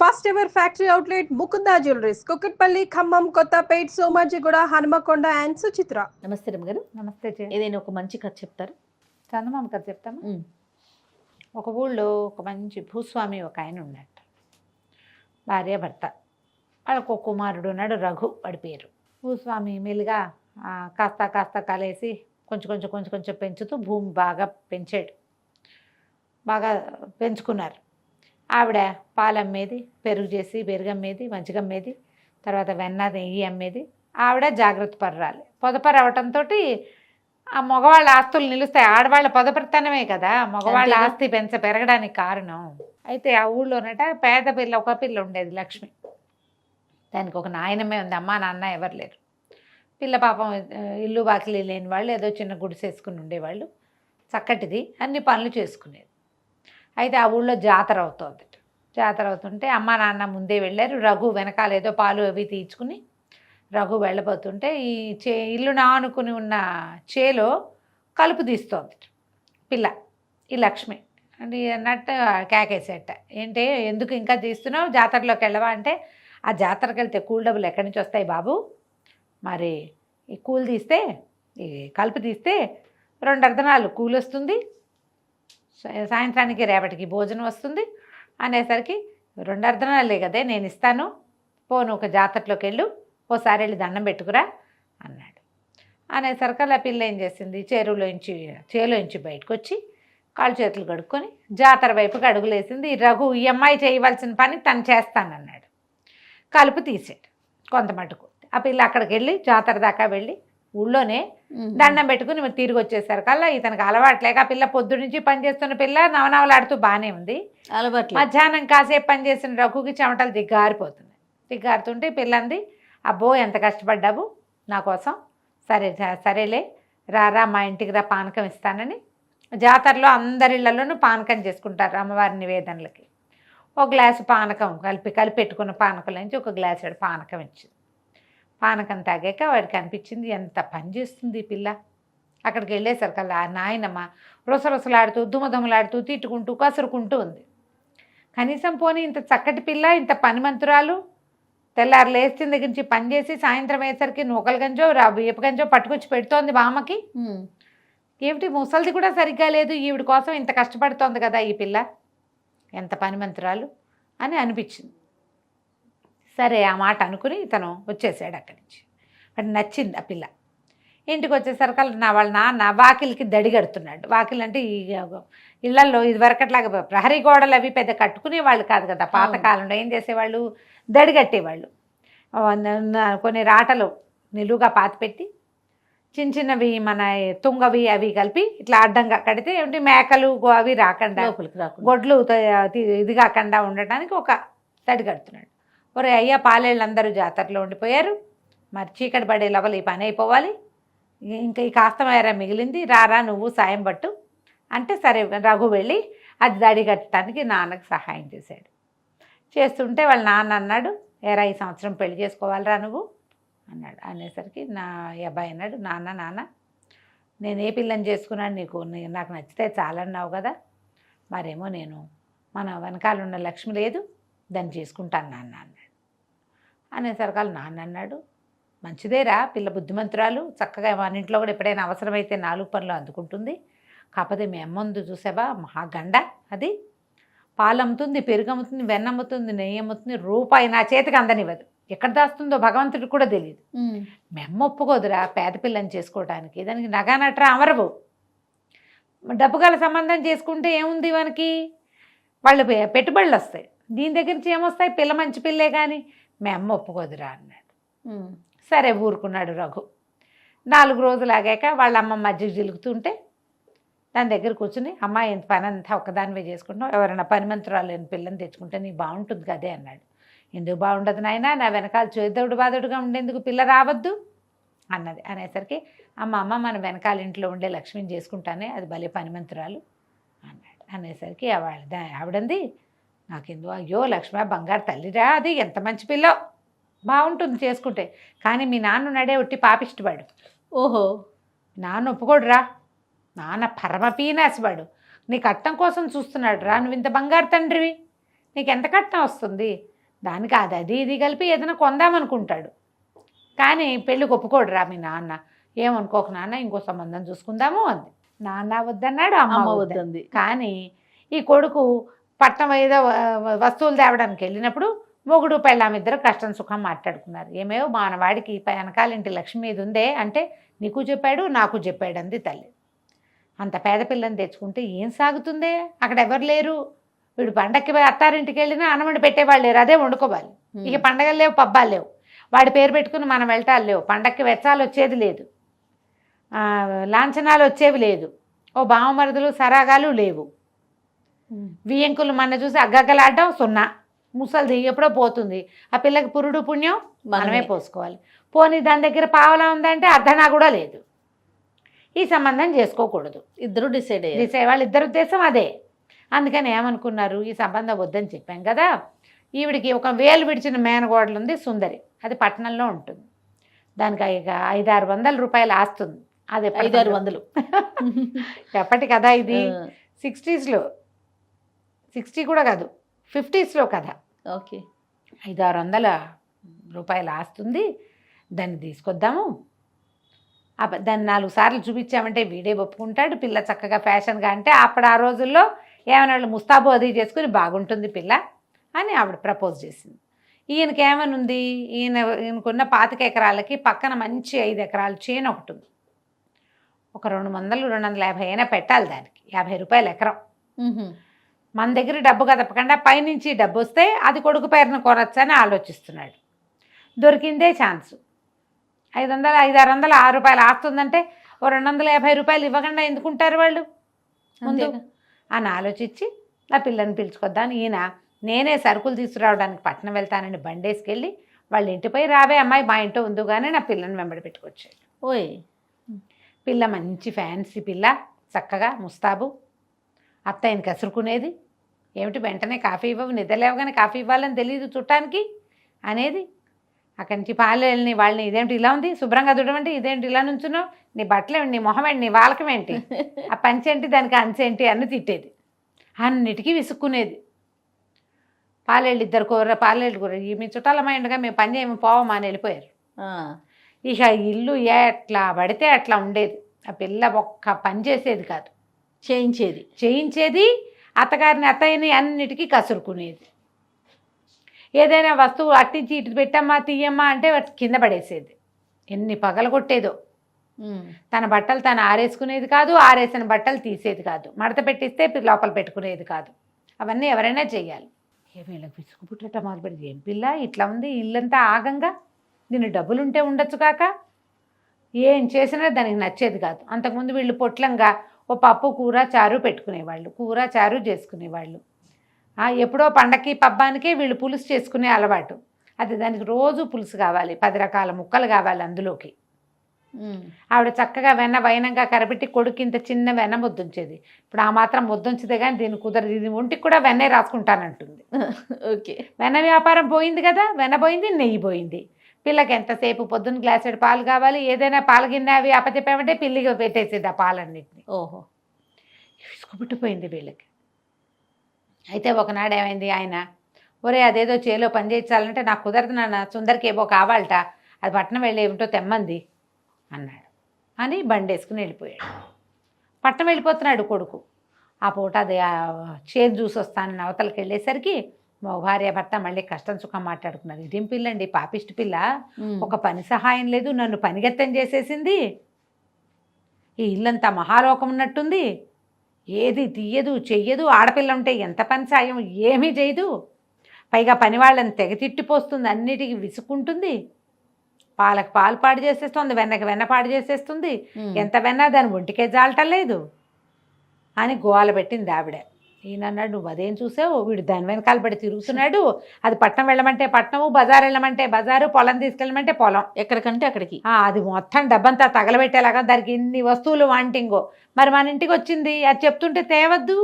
First ever factory outlet Mukunda jewelleries Kukatpally Khammam Kothapet Somajiguda Hanumakonda and Suchitra. నమస్తే రమ్మ గారు. నమస్తే. ఏదైనా ఒక మంచి కథ చెప్తారు? చందమామ కథ చెప్తాము. ఒక ఊళ్ళో ఒక మంచి భూస్వామి ఒక ఆయన ఉన్నట్టు, భార్య భర్త, వాళ్ళకు ఒక కుమారుడు ఉన్నాడు, రఘు వాడి పేరు. భూస్వామి మెల్లిగా కాస్త కాస్త కాలేసి కొంచెం కొంచెం కొంచెం కొంచెం పెంచుతూ భూమి బాగా పెంచాడు. బాగా పెంచుకున్నారు. ఆవిడ పాలు అమ్మేది, పెరుగు చేసి పెరుగు అమ్మేది, మజ్జిగ అమ్మేది, తర్వాత వెన్న నెయ్యి అమ్మేది. ఆవిడ జాగ్రత్త పర్రాలి. పొదపర అవటంతో ఆ మగవాళ్ళ ఆస్తులు నిలుస్తాయి. ఆడవాళ్ళ పొదపరితనమే కదా మగవాళ్ళ ఆస్తి పెరగడానికి కారణం. అయితే ఆ ఊళ్ళోనట పేద పిల్ల ఒక పిల్ల ఉండేది, లక్ష్మి. దానికి ఒక నాయనమే ఉంది, అమ్మ నాన్న ఎవరు లేరు. పిల్ల పాపం ఇల్లు బాకిలి లేని వాళ్ళు, ఏదో చిన్న గుడిసేసుకుని ఉండేవాళ్ళు. చక్కటిది, అన్ని పనులు చేసుకునేది. అయితే ఆ ఊళ్ళో జాతర అవుతుంది. జాతర అవుతుంటే అమ్మ నాన్న ముందే వెళ్ళారు. రఘు వెనకాల ఏదో పాలు అవి తీర్చుకుని రఘు వెళ్ళబోతుంటే ఈ ఇల్లు నానుకుని ఉన్న చేలో కలుపు తీస్తోంది పిల్ల, ఈ లక్ష్మి. అంటే అన్నట్టు కేకేసేట, ఏంటి ఎందుకు ఇంకా తీస్తున్నావు, జాతరలోకి వెళ్ళవా అంటే, ఆ జాతరకి వెళ్తే కూల్ డబ్బులు ఎక్కడి నుంచి వస్తాయి బాబు, మరి ఈ కూల్ తీస్తే, ఈ కలుపు తీస్తే 2 అర్ధనాలు కూలి వస్తుంది, సాయంత్రానికి రేపటికి భోజనం వస్తుంది అనేసరికి 2 అర్ధనాలే కదే నేను ఇస్తాను, పోను ఒక జాతరలోకి వెళ్ళు, ఓసారి వెళ్ళి దండం పెట్టుకురా అన్నాడు. అనేసరికి ఆ పిల్ల ఏం చేసింది, చేలోంచి బయటకు వచ్చి కాళ్ళు చేతులు కడుక్కొని జాతర వైపుకి అడుగులేసింది. రఘు ఈ అమ్మాయి చేయవలసిన పని తను చేస్తానన్నాడు. కలుపు తీసాడు కొంత మటుకు. ఆ పిల్ల అక్కడికి వెళ్ళి జాతర దాకా వెళ్ళి ఊళ్ళోనే దండం పెట్టుకుని తిరిగి వచ్చేసరికల్లా ఇతనికి అలవాట్లేక, ఆ పిల్ల పొద్దు నుంచి పనిచేస్తున్న పిల్ల నవనవలాడుతూ బాగానే ఉంది. అలవాటు. మధ్యాహ్నం కాసేపు పనిచేసిన రఘుకి చెమటలు దిగ్గారిపోతుంది. దిగ్గారుతుంటే పిల్లంది, అబ్బో ఎంత కష్టపడ్డావు నా కోసం, సరేలే రారా మా ఇంటికి రా, పానకం ఇస్తానని. జాతరలో అందరిళ్లలోనూ పానకం చేసుకుంటారు అమ్మవారి నివేదనలకి. ఒక గ్లాసు పానకం కలిపెట్టుకున్న పానకం నుంచి ఒక గ్లాసు పానకం ఇచ్చింది. పానకం తాగాక వాడికి అనిపించింది ఎంత పని చేస్తుంది ఈ పిల్ల. అక్కడికి వెళ్ళేసరికల్లా ఆ నాయనమ్మ రుసరుసలాడుతూ దుమదుమలాడుతూ తిట్టుకుంటూ కసురుకుంటూ ఉంది. కనీసం పోనీ ఇంత చక్కటి పిల్ల, ఇంత పనిమంతురాలు, తెల్లారు లేచిన దగ్గర నుంచి పనిచేసి సాయంత్రం అయ్యేసరికి నూకల గంజో వేపు గంజో పట్టుకొచ్చి పెడుతోంది బామ్మకి. ఏమిటి ముసలిది కూడా సరిగ్గా లేదు, ఈవిడ కోసం ఇంత కష్టపడుతోంది కదా ఈ పిల్ల, ఎంత పనిమంతురాలు అని అనిపించింది. సరే ఆ మాట అనుకుని ఇతను వచ్చేసాడు అక్కడి నుంచి. వాడు నచ్చింది ఆ పిల్ల. ఇంటికి వచ్చేసరికి వాళ్ళ నాన్న వాకిలికి దడి కడుతున్నాడు. వాకిలి అంటే ఈ ఇళ్లల్లో ఇది వరకట్లాగా ప్రహరీ గోడలు అవి పెద్ద కట్టుకునే వాళ్ళు కాదు కదా పాతకాలంలో. ఏం చేసేవాళ్ళు, దడి కట్టేవాళ్ళు. కొన్ని రాటలు నిలువుగా పాతిపెట్టి చిన్న చిన్నవి మన తుంగవి అవి కలిపి ఇట్లా అడ్డంగా కడితే ఏమిటి మేకలు అవి రాకుండా, గొడ్లు ఇది కాకుండా ఉండటానికి ఒక తడి కడుతున్నాడు. ఒరే అయ్యా, పాలేళ్ళందరూ జాతరలో ఉండిపోయారు, మరి చీకటి పడే లోపల ఈ పని అయిపోవాలి, ఇంకా ఈ కాస్త మేర మిగిలింది, రారా నువ్వు సాయం పట్టు అంటే, సరే రఘు వెళ్ళి అది దడి కట్టడానికి నాన్నకు సహాయం చేశాడు. చేస్తుంటే వాళ్ళ నాన్న అన్నాడు, ఏరా ఈ సంవత్సరం పెళ్లి చేసుకోవాలిరా నువ్వు అన్నాడు. అనేసరికి నా అబ్బాయి అన్నాడు, నాన్న నేను ఏ పిల్లని చేసుకున్నాను, నాకు నచ్చితే చాలన్నావు కదా, మరేమో నేను మన వెనకాల ఉన్న లక్ష్మి లేదు, దాన్ని చేసుకుంటాను నాన్న అన్నాడు. అనేసరికి నాన్న అన్నాడు, మంచిదేరా పిల్ల, బుద్ధిమంతురాలు, చక్కగా మన ఇంట్లో కూడా ఎప్పుడైనా అవసరమైతే 4 పనులు అందుకుంటుంది. కాకపోతే మీ అమ్మ ఉంది చూసావా, మహాగండ, అది పాలు అమ్ముతుంది, పెరుగు అమ్ముతుంది, వెన్న అమ్ముతుంది, నెయ్యి అమ్ముతుంది, రూపాయి నా చేతికి అందనివ్వదు. ఎక్కడ దాస్తుందో భగవంతుడికి కూడా తెలియదు. మీ అమ్మ ఒప్పుకోదురా పేద పిల్లని చేసుకోవడానికి, దానికి నగానట్రా అమరవు. డబ్బు గల సంబంధం చేసుకుంటే ఏముంది, మనకి వాళ్ళు పెట్టుబడులు వస్తాయి, దీని దగ్గర నుంచి ఏమొస్తాయి, పిల్ల మంచి పిల్లే కానీ మీ అమ్మ ఒప్పుకోదురా అన్నాడు. సరే ఊరుకున్నాడు రఘు. 4 రోజులు ఆగాక వాళ్ళ అమ్మ మజ్జిగ జిలుగుతుంటే దాని దగ్గర కూర్చుని, అమ్మ ఎంత పని అంతా ఒక్కదానివే చేసుకుంటున్నావు, ఎవరైనా పనిమంతురాలు లేని పిల్లని తెచ్చుకుంటే నీకు బాగుంటుంది కదే అన్నాడు. ఎందుకు బాగుండదు నాయన, నా వెనకాల చేదోడు బాదోడుగా ఉండేందుకు పిల్ల రావద్దు అన్నది. అనేసరికి అమ్మ మన వెనకాల ఇంట్లో ఉండే లక్ష్మిని చేసుకుంటానే, అది భలే పనిమంతురాలు అన్నాడు. అనేసరికి ఆవిడంది, నాకెందుకు, అయ్యో లక్ష్మి బంగారు తల్లిరా, అది ఎంత మంచి పిల్లో, బాగుంటుంది చేసుకుంటే, కానీ మీ నాన్న నడే ఒట్టి పాపిష్టవాడు. ఓహో, నాన్న ఒప్పుకోడురా, నాన్న పరమ పీనాసివాడు, నీ కట్నం కోసం చూస్తున్నాడు రా, నువ్వు ఇంత బంగారు తండ్రివి, నీకు ఎంత కట్నం వస్తుంది, దానికి అది ఇది కలిపి ఏదైనా కొందామనుకుంటాడు. కానీ పెళ్ళికి ఒప్పుకోడు రా మీ నాన్న. ఏమనుకోకు నాన్న, ఇంకో సంబంధం చూసుకుందాము అంది. నాన్న వద్దన్నాడు, అమ్మ అమ్మ వద్దంది. వద్దంది. కానీ ఈ కొడుకు పట్నం ఏదో వస్తువులు తేవడానికి వెళ్ళినప్పుడు మొగుడు పెళ్ళాం ఇద్దరు కష్టం సుఖం మాట్లాడుకున్నారు. ఏమేవో మానవాడికి వెనకాలింటి లక్ష్మి మీద ఉందే అంటే నీకు చెప్పాడు నాకు చెప్పాడు అంది తల్లి. అంత పేద పిల్లని తెచ్చుకుంటే ఏం సాగుతుందే, అక్కడ ఎవరు లేరు. వీడు పండక్కి అత్తారింటికి వెళ్ళినా అన్నమండి పెట్టేవాళ్ళు లేరు, అదే వండుకోవాలి. ఇక పండగలు లేవు, పబ్బాలు లేవు, వాడి పేరు పెట్టుకుని మనం వెళ్ళటాలు లేవు, పండక్కి వెచ్చాలు వచ్చేది లేదు, లాంఛనాలు వచ్చేవి లేదు, ఓ బావమరుదులు సరాగాలు లేవు, వియ్యంకులు మన చూసి అగ్గగ్గలాడడం సున్నా, ముసలిది ఎప్పుడో పోతుంది, ఆ పిల్లకి పురుడు పుణ్యం మనమే పోసుకోవాలి. పోనీ దాని దగ్గర పావలా ఉందంటే అర్ధనా కూడా లేదు, ఈ సంబంధం చేసుకోకూడదు. ఇద్దరు డిసైడ్ అయ్యారు. వాళ్ళిద్దరు ఉద్దేశం అదే. అందుకని ఏమనుకున్నారు, ఈ సంబంధం వద్దని చెప్పాం కదా, ఈవిడికి ఒక వేలు విడిచిన మేనగోడలు ఉంది సుందరి, అది పట్టణంలో ఉంటుంది, దానికి 500-600 రూపాయలు ఆస్తుంది. అది 500-600 ఎప్పటి కదా ఇది, 60s, 60 కూడా కాదు 50s కదా. ఓకే, 500-600 రూపాయలు ఆస్తుంది, దాన్ని తీసుకొద్దాము, దాన్ని 4 సార్లు చూపించామంటే వీడే ఒప్పుకుంటాడు, పిల్ల చక్కగా ఫ్యాషన్గా, అంటే అప్పుడు ఆ రోజుల్లో ఏమైనా వాళ్ళు ముస్తాబు అది చేసుకుని బాగుంటుంది పిల్ల అని ఆవిడ ప్రపోజ్ చేసింది. ఈయనకి ఏమనుంది, ఈయనకున్న 25 ఎకరాలకి పక్కన మంచి 5 ఎకరాల చేను ఒకటి ఉంది, ఒక 200-250 అయినా పెట్టాలి, దానికి 50 రూపాయలు ఎకరం. మన దగ్గర డబ్బు కదపకుండా పైనుంచి డబ్బు వస్తే అది కొడుకు పేరున కొనొచ్చని ఆలోచిస్తున్నాడు. దొరికిందే ఛాన్సు. 500-600 6 రూపాయలు ఆస్తుందంటే ఓ 250 రూపాయలు ఇవ్వకుండా ఎందుకుంటారు వాళ్ళు ముందు అని ఆలోచించి నా పిల్లని పిలుచుకొద్దాను. ఈయన నేనే సరుకులు తీసుకురావడానికి పట్టణం వెళ్తానని బండేసుకెళ్ళి వాళ్ళ ఇంటిపై రావే అమ్మాయి మా ఇంట్లో ఉందిగానే నా పిల్లని వెంబడి పెట్టుకొచ్చాడు. ఓయ్, పిల్ల మంచి ఫ్యాన్సీ పిల్ల, చక్కగా ముస్తాబు, అత్త ఆయన కసురుకునేది, ఏమిటి వెంటనే కాఫీ ఇవ్వవు, నిద్రలేవగానే కాఫీ ఇవ్వాలని తెలియదు చుట్టానికి అనేది. అక్కడి నుంచి పాలని వాళ్ళని ఇదేంటి ఇలా ఉంది, శుభ్రంగా దుడమంటే ఇదేంటి ఇలా నుంచున్నావు, నీ బట్టలేంటి, నీ మొహం ఏంటి, నీ వాలకమేంటి, ఆ పంచేంటి దానికి అంచేంటి అని తిట్టేది, అన్నిటికీ విసుక్కునేది. పాలేళ్ళు 2 కూర పాలేళ్ళు కూర మీ చుట్టాలమ్మ ఉండగా మేము పని చేయము పోవమా అని వెళ్ళిపోయారు. ఇక ఇల్లు ఎట్లా పడితే అట్లా ఉండేది. ఆ పిల్ల ఒక్క పని చేసేది కాదు, చేయించేది, అత్తగారిని అత్తయ్యని అన్నిటికీ కసురుకునేది. ఏదైనా వస్తువు అట్టించి ఇటు పెట్టమ్మా తీయమ్మా అంటే కింద పడేసేది. ఎన్ని పగల కొట్టేదో. తన బట్టలు తను ఆరేసుకునేది కాదు, ఆరేసిన బట్టలు తీసేది కాదు, మడత పెట్టిస్తే లోపల పెట్టుకునేది కాదు. అవన్నీ ఎవరైనా చెయ్యాలి. వీళ్ళకి విసుగు పుట్టట మొదలుపెట్టి, ఏం పిల్ల ఇట్లా ఉంది, ఇల్లంతా ఆగంగా, దీని డబ్బులుంటే ఉండొచ్చు కాక, ఏం చేసినా దానికి నచ్చేది కాదు. అంతకుముందు వీళ్ళు పొట్లంగా ఓ పప్పు కూర చారు పెట్టుకునేవాళ్ళు, కూర చారు చేసుకునేవాళ్ళు. ఎప్పుడో పండక్కి పబ్బానికే వీళ్ళు పులుసు చేసుకునే అలవాటు. అది దానికి రోజు పులుసు కావాలి, 10 రకాల ముక్కలు కావాలి అందులోకి. ఆవిడ చక్కగా వెన్న వైనంగా కరబెట్టి కొడుకు ఇంత చిన్న వెన్న ముద్దుంచేది. ఇప్పుడు ఆ మాత్రం ముద్దుంచితే కానీ దీన్ని కుదరదు, ఇది ఒంటికి కూడా వెన్నే రాసుకుంటానంటుంది. ఓకే, వెన్న వ్యాపారం పోయింది కదా, వెన్న పోయింది, నెయ్యి పోయింది. పిల్లకి ఎంతసేపు పొద్దున్న గ్లాసెడ్ పాలు కావాలి, ఏదైనా పాలు గిన్నె అవి అప్పచెప్పామంటే పిల్లిగా పెట్టేసేది ఆ పాలన్నింటినీ. ఓహో, విసుగుపుట్టిపోయింది వీళ్ళకి. అయితే ఒకనాడు ఏమైంది, ఆయన ఒరే అదేదో చేలో పని చేయించాలంటే నాకు కుదరదు నాన్న, సుందరికి ఏవో కావాలట, అది పట్టణం వెళ్ళి ఏమిటో తెమ్మంది అన్నాడు అని బండేసుకుని వెళ్ళిపోయాడు. పట్టణం వెళ్ళిపోతున్నాడు కొడుకు. ఆ పూట అది చేదు చూసి వస్తానని అవతలకి వెళ్ళేసరికి మా భార్య భర్త మళ్ళీ కష్టం సుఖం మాట్లాడుకున్నారు. ఇదేం పిల్లండి, పాపిష్టి పిల్ల, ఒక పని సహాయం లేదు, నన్ను పనిగెత్తం చేసేసింది, ఈ ఇల్లంతా మహాలోకం ఉన్నట్టుంది, ఏది తీయదు చెయ్యదు, ఆడపిల్ల ఉంటే ఎంత పని సాయం ఏమీ చేయదు, పైగా పని వాళ్ళని తెగ తిట్టిపోస్తుంది, అన్నిటికీ విసుక్కుంటుంది, పాలకు పాలు పాడు చేసేస్తుంది, వెన్నకి వెన్న పాడు చేసేస్తుంది, ఎంత వెన్నా దాని ఒంటికే జాలటం లేదు అని గోల పెట్టింది ఆవిడ. ఈయన అన్నాడు, నువ్వు అదేం చూసావు, వీడు దాని వెనకాల పడి తిరుగుతున్నాడు, అది పట్నం వెళ్ళమంటే పట్నము, బజారు వెళ్ళమంటే బజారు, పొలం తీసుకెళ్ళమంటే పొలం, ఎక్కడికంటే అక్కడికి. అది మొత్తం డబ్బంతా తగలబెట్టేలాగా దానికి ఇన్ని వస్తువులు వాంటింగో. మరి మన ఇంటికి వచ్చింది, అది చెప్తుంటే తేవద్దు,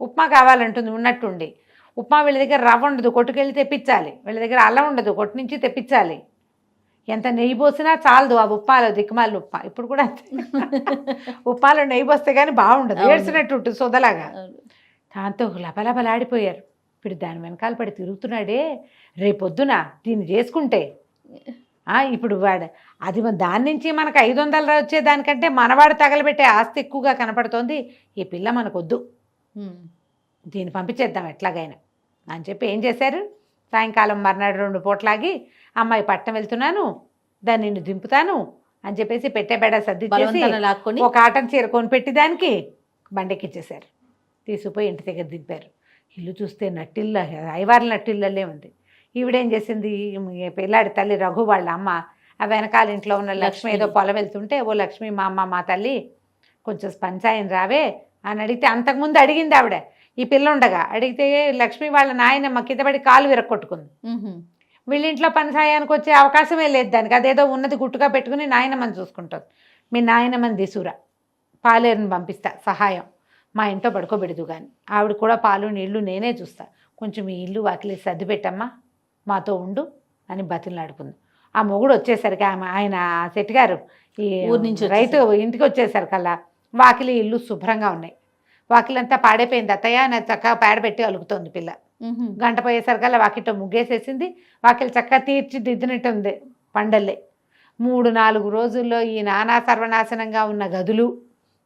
ఉప్మా కావాలంటుంది ఉన్నట్టుండి, ఉప్మా వీళ్ళ దగ్గర రవ్వ ఉండదు, కొట్టుకెళ్ళి తెప్పించాలి, వీళ్ళ దగ్గర అల్లం ఉండదు, కొట్టు నుంచి తెప్పించాలి, ఎంత నెయ్యి పోసినా చాలదు ఆ ఉప్మాలో, దిక్కుమాలి ఉప్మా. ఇప్పుడు కూడా ఉప్మాలో నెయ్యి పోస్తే కానీ బాగుండదు, ఏడ్చినట్టు ఉంటుంది సొదలాగా. దాంతో లబలబలాడిపోయారు ఇప్పుడు దాని వెనకాల పడి తిరుగుతున్నాడే, రేపొద్దున దీన్ని చేసుకుంటే ఇప్పుడు వాడు అది దాని నుంచి మనకు 500 వచ్చే దానికంటే మనవాడు తగలబెట్టే ఆస్తి ఎక్కువగా కనపడుతోంది. ఈ పిల్ల మనకొద్దు, దీన్ని పంపించేద్దాం ఎట్లాగైనా అని చెప్పి ఏం చేశారు, సాయంకాలం మర్నాడు 2 పూటలాగి అమ్మాయి పట్టణం వెళ్తున్నాను, దాన్ని నిన్ను దింపుతాను అని చెప్పేసి పెట్టే బెడ సర్ది లాక్కొని ఒక కాటన్ చీర కొనిపెట్టి దానికి బండెక్కిచ్చేశారు. తీసుకుపోయి ఇంటి దగ్గర దింపారు. ఇల్లు చూస్తే నట్టిల్ల, ఐవార్ల నట్టిల్లలే ఉంది. ఈవిడేం చేసింది, పిల్లాడి తల్లి రఘు వాళ్ళ అమ్మ ఆ వెనకాల ఇంట్లో ఉన్న లక్ష్మి ఏదో పొలం వెళ్తుంటే, ఓ లక్ష్మి మా అమ్మ మా తల్లి కొంచెం పంచాయని రావే అని అడిగితే, అంతకుముందు అడిగింది ఆవిడ ఈ పిల్ల ఉండగా. అడిగితే లక్ష్మి వాళ్ళ నాయనమ్మ కిందపడి కాలు విరక్కొట్టుకుంది. వీళ్ళింట్లో పని సాయానికి వచ్చే అవకాశమే లేదు దానికి, అదేదో ఉన్నది గుట్టుగా పెట్టుకుని నాయనమ్మని చూసుకుంటుంది. మీ నాయనమ్మని దిసురా, పాలేరుని పంపిస్తా సహాయం, మా ఇంట్లో పడుకోబెడదు కానీ ఆవిడ కూడా పాలు నీళ్లు నేనే చూస్తా, కొంచెం ఈ ఇల్లు వాకిలి సర్ది పెట్టమ్మా, మాతో ఉండు అని బతిలాడుకుంది. ఆ మొగుడు వచ్చేసరికి ఆయన శెట్టి గారు ఈ ఊరి నుంచి రైతు ఇంటికి వచ్చేసరికల్లా వాకిలి ఇల్లు శుభ్రంగా ఉన్నాయి. వాకిలంతా పాడైపోయింది. అత్తయ్య నాకు చక్కగా పేడబెట్టి అలుకుతోంది పిల్ల. గంట పోయేసరికల్లా వాకిట్లో ముగ్గేసేసింది. వాకిలి చక్కగా తీర్చిదిద్దినట్టుంది పండల్లే. 3-4 రోజుల్లో ఈ నానా సర్వనాశనంగా ఉన్న గదులు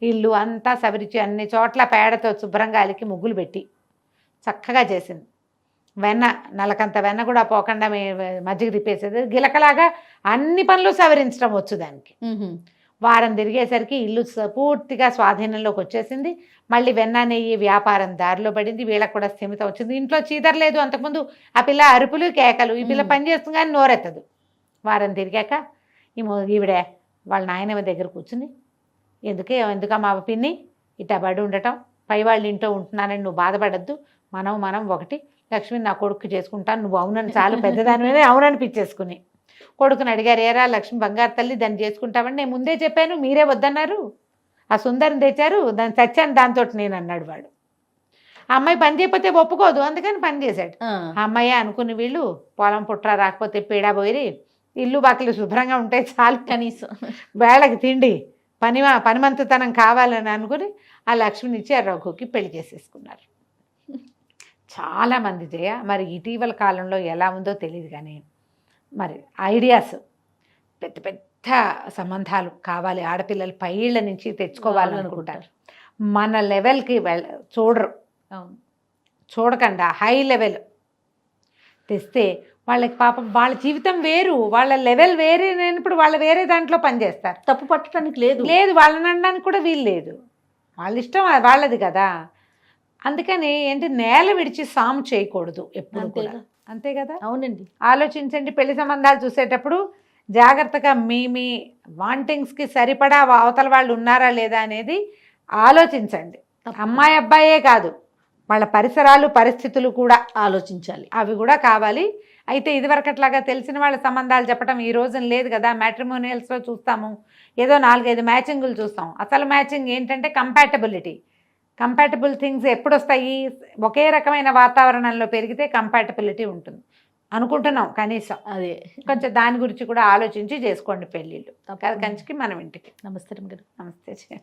ఇల్లు అంతా సవరించి అన్ని చోట్ల పేడతో శుభ్రంగా అలికి ముగ్గులు పెట్టి చక్కగా చేసింది. వెన్న నలకంత వెన్న కూడా పోకుండా మజ్జిగ తిప్పేసేది. గిలకలాగా అన్ని పనులు సవరించడం వచ్చు దానికి. వారం తిరిగేసరికి ఇల్లు పూర్తిగా స్వాధీనంలోకి వచ్చేసింది. మళ్ళీ వెన్న నెయ్యి వ్యాపారం దారిలో పడింది. వీళ్ళకి కూడా స్థిమితం వచ్చింది. ఇంట్లో చీదర లేదు. అంతకుముందు ఆ పిల్ల అరుపులు కేకలు, ఈ పిల్ల పని చేస్తుంది కానీ నోరెత్తదు. వారం తిరిగాక ఈవిడే వాళ్ళ నాయనమ్మ దగ్గర కూర్చుంది. ఎందుకమ్మా మా పిన్ని ఇట్టా పడి ఉండటం, పై వాళ్ళ ఇంట్లో ఉంటున్నానని నువ్వు బాధపడద్దు, మనం ఒకటి, లక్ష్మిని నా కొడుకు చేసుకుంటాను, నువ్వు అవునని చాలు పెద్దదాని మీద అవుననిపించేసుకుని కొడుకుని అడిగారు, ఏరా లక్ష్మి బంగారు తల్లి దాన్ని చేసుకుంటామని నేను ముందే చెప్పాను, మీరే వద్దన్నారు, ఆ సుందరిని తెచ్చారు, దాన్ని చచ్చాను దాంతో నేను అన్నాడు వాడు. ఆ అమ్మాయి పని చేయకపోతే ఒప్పుకోదు, అందుకని పని చేశాడు. ఆ అమ్మాయి అనుకుని వీళ్ళు పొలం పుట్ర రాకపోతే పీడా పోయి ఇల్లు బాకిలు శుభ్రంగా ఉంటే చాలు, కనీసం వేళకి తిండి పనిమంతుతనం కావాలని అనుకుని ఆ లక్ష్మిని ఇచ్చి ఆ రఘుకి పెళ్లి చేసేసుకున్నారు. చాలామంది జయ మరి ఇటీవల కాలంలో ఎలా ఉందో తెలియదు కానీ మరి ఐడియాస్ పెద్ద పెద్ద సంబంధాలు కావాలి, ఆడపిల్లలు పైళ్ళ నుంచి తెచ్చుకోవాలనుకుంటారు. మన లెవెల్కి చూడరు, చూడకుండా హై లెవెల్ తెస్తే వాళ్ళకి పాపం వాళ్ళ జీవితం వేరు, వాళ్ళ లెవెల్ వేరే లేనప్పుడు వాళ్ళు వేరే దాంట్లో పనిచేస్తారు. తప్పు పట్టడానికి లేదు, వాళ్ళని అనడానికి కూడా వీలు లేదు, వాళ్ళ ఇష్టం వాళ్ళది కదా. అందుకని ఏంటి, నేల విడిచి సాము చేయకూడదు ఎప్పుడు కూడా, అంతే కదా. అవునండి, ఆలోచించండి. పెళ్లి సంబంధాలు చూసేటప్పుడు జాగ్రత్తగా మీ వాంటింగ్స్కి సరిపడా అవతల వాళ్ళు ఉన్నారా లేదా అనేది ఆలోచించండి. అమ్మాయి అబ్బాయే కాదు, వాళ్ళ పరిసరాలు పరిస్థితులు కూడా ఆలోచించాలి, అవి కూడా కావాలి. అయితే ఇదివరకట్లాగా తెలిసిన వాళ్ళ సంబంధాలు చెప్పడం ఈ రోజున లేదు కదా. మ్యాట్రిమోనియల్స్లో చూస్తాము, ఏదో 4-5 మ్యాచింగులు చూస్తాం. అసలు మ్యాచింగ్ ఏంటంటే కంపాటబిలిటీ. కంపాటబుల్ థింగ్స్ ఎప్పుడు వస్తాయి, ఒకే రకమైన వాతావరణంలో పెరిగితే కంపాటబిలిటీ ఉంటుంది అనుకుంటున్నాం. కనీసం అదే కొంచెం దాని గురించి కూడా ఆలోచించి చేసుకోండి పెళ్ళిళ్ళు. కంచికి మనం ఇంటికి. నమస్తే గారు. నమస్తే.